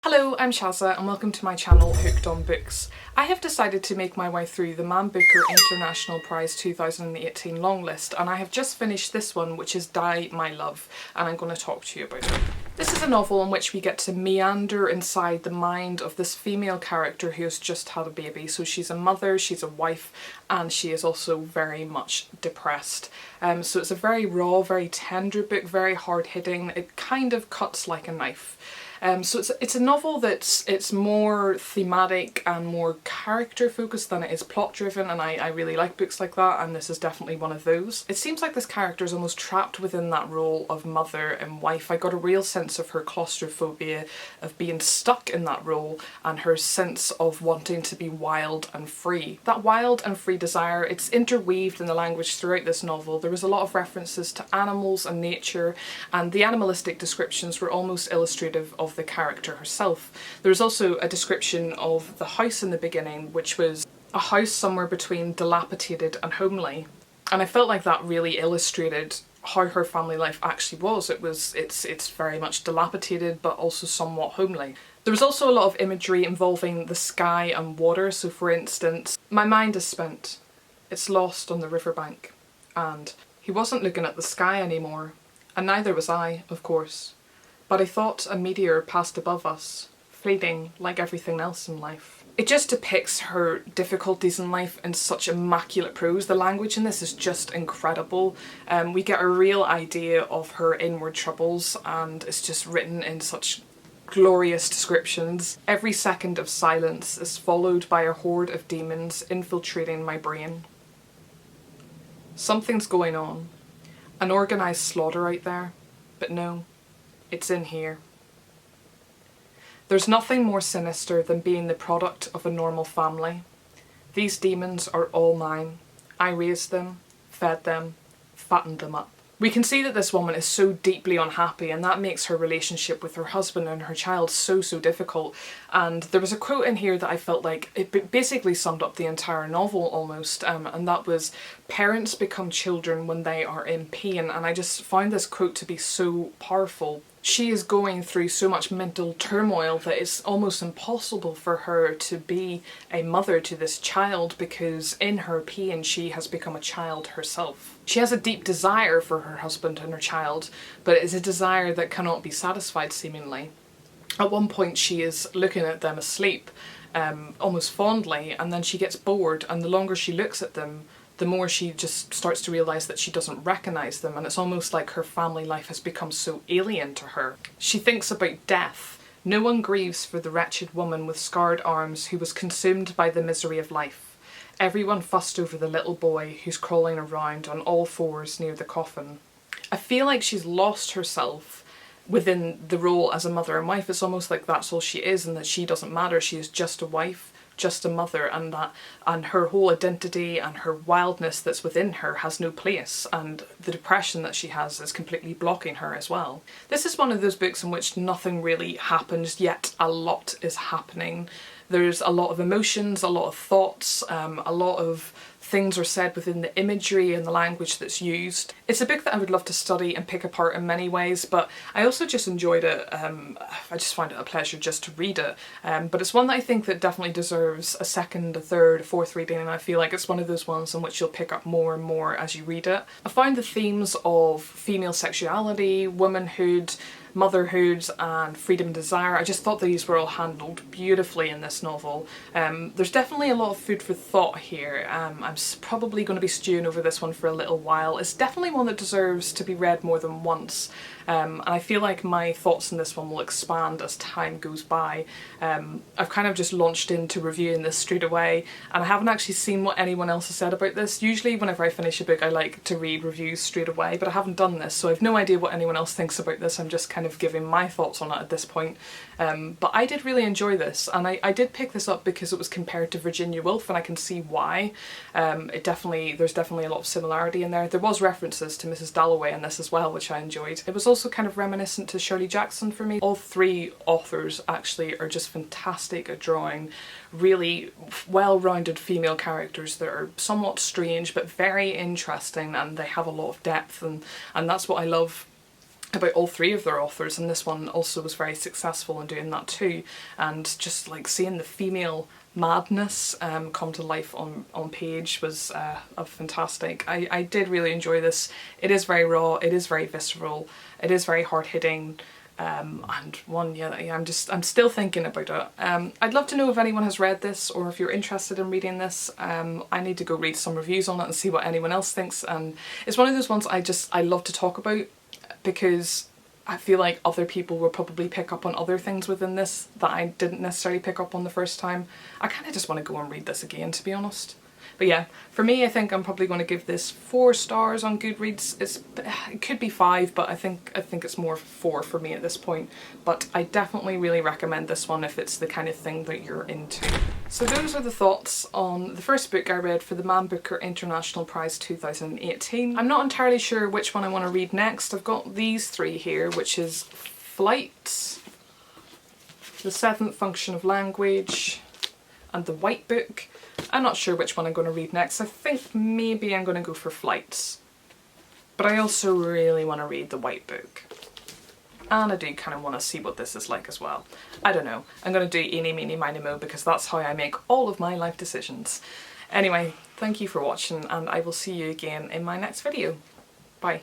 Hello, I'm Shazza and welcome to my channel Hooked on Books. I have decided to make my way through the Man Booker International Prize 2018 longlist, and I have just finished this one, which is Die My Love, and I'm going to talk to you about it. This is a novel in which we get to meander inside the mind of this female character who has just had a baby. So she's a mother, she's a wife, and she is also very much depressed. So it's a very raw, very tender book, very hard-hitting. It kind of cuts like a knife. So it's a novel it's more thematic and more character focused than it is plot driven, and I really like books like that, and this is definitely one of those. It seems like this character is almost trapped within that role of mother and wife. I got a real sense of her claustrophobia, of being stuck in that role, and her sense of wanting to be wild and free. That wild and free desire, it's interweaved in the language throughout this novel. There was a lot of references to animals and nature, and the animalistic descriptions were almost illustrative of the character herself. There was also a description of the house in the beginning, which was a house somewhere between dilapidated and homely, and I felt like that really illustrated how her family life actually was. It's very much dilapidated but also somewhat homely. There was also a lot of imagery involving the sky and water. So for instance, my mind is spent, it's lost on the riverbank, and he wasn't looking at the sky anymore, and neither was I, of course. But I thought a meteor passed above us, fleeting like everything else in life. It just depicts her difficulties in life in such immaculate prose. The language in this is just incredible. We get a real idea of her inward troubles, and it's just written in such glorious descriptions. Every second of silence is followed by a horde of demons infiltrating my brain. Something's going on. An organised slaughter out there, but no. It's in here. There's nothing more sinister than being the product of a normal family. These demons are all mine. I raised them, fed them, fattened them up. We can see that this woman is so deeply unhappy, and that makes her relationship with her husband and her child so difficult. And there was a quote in here that I felt like it basically summed up the entire novel almost, and that was, "Parents become children when they are in pain," and I just found this quote to be so powerful. She is going through so much mental turmoil that it's almost impossible for her to be a mother to this child, because in her pain she has become a child herself. She has a deep desire for her husband and her child, but it is a desire that cannot be satisfied seemingly. At one point she is looking at them asleep, almost fondly, and then she gets bored, and the longer she looks at them, the more she just starts to realise that she doesn't recognise them, and it's almost like her family life has become so alien to her. She thinks about death. No one grieves for the wretched woman with scarred arms who was consumed by the misery of life. Everyone fussed over the little boy who's crawling around on all fours near the coffin. I feel like she's lost herself within the role as a mother and wife. It's almost like that's all she is, and that she doesn't matter. She is just a wife, just a mother, and her whole identity and her wildness that's within her has no place, and the depression that she has is completely blocking her as well. This is one of those books in which nothing really happens, yet a lot is happening. There's a lot of emotions, a lot of thoughts, a lot of things are said within the imagery and the language that's used. It's a book that I would love to study and pick apart in many ways, but I also just enjoyed it. I just find it a pleasure just to read it. But it's one that I think that definitely deserves a second, a third, a fourth reading, and I feel like it's one of those ones in which you'll pick up more and more as you read it. I find the themes of female sexuality, womanhood, motherhood and freedom and desire, I just thought these were all handled beautifully in this novel. There's definitely a lot of food for thought here. I'm probably going to be stewing over this one for a little while. It's definitely one that deserves to be read more than once. And I feel like my thoughts on this one will expand as time goes by. I've kind of just launched into reviewing this straight away, and I haven't actually seen what anyone else has said about this. Usually whenever I finish a book I like to read reviews straight away, but I haven't done this, so I have no idea what anyone else thinks about this. I'm just kind of giving my thoughts on it at this point. But I did really enjoy this, and I did pick this up because it was compared to Virginia Woolf, and I can see why. There's definitely a lot of similarity in there. There was references to Mrs. Dalloway in this as well, which I enjoyed. It was also kind of reminiscent to Shirley Jackson for me. All three authors actually are just fantastic at drawing really well-rounded female characters that are somewhat strange but very interesting, and they have a lot of depth, and that's what I love about all three of their authors, and this one also was very successful in doing that too, and just like seeing the female madness come to life on page was fantastic. I did really enjoy this. It is very raw, it is very visceral, it is very hard-hitting, and one, yeah, I'm still thinking about it. I'd love to know if anyone has read this or if you're interested in reading this. I need to go read some reviews on it and see what anyone else thinks, and it's one of those ones I love to talk about, because I feel like other people will probably pick up on other things within this that I didn't necessarily pick up on the first time. I kind of just want to go and read this again, to be honest. But yeah, for me, I think I'm probably going to give this 4 stars on Goodreads. It could be 5, but I think it's more 4 for me at this point. But I definitely really recommend this one if it's the kind of thing that you're into. So those are the thoughts on the first book I read for the Man Booker International Prize 2018. I'm not entirely sure which one I want to read next. I've got these 3 here, which is Flight, The 7th Function of Language, and The White Book. I'm not sure which one I'm going to read next. I think maybe I'm going to go for Flights. But I also really want to read The White Book. And I do kind of want to see what this is like as well. I don't know. I'm going to do eeny, meeny, miny, mo, because that's how I make all of my life decisions. Anyway, thank you for watching, and I will see you again in my next video. Bye.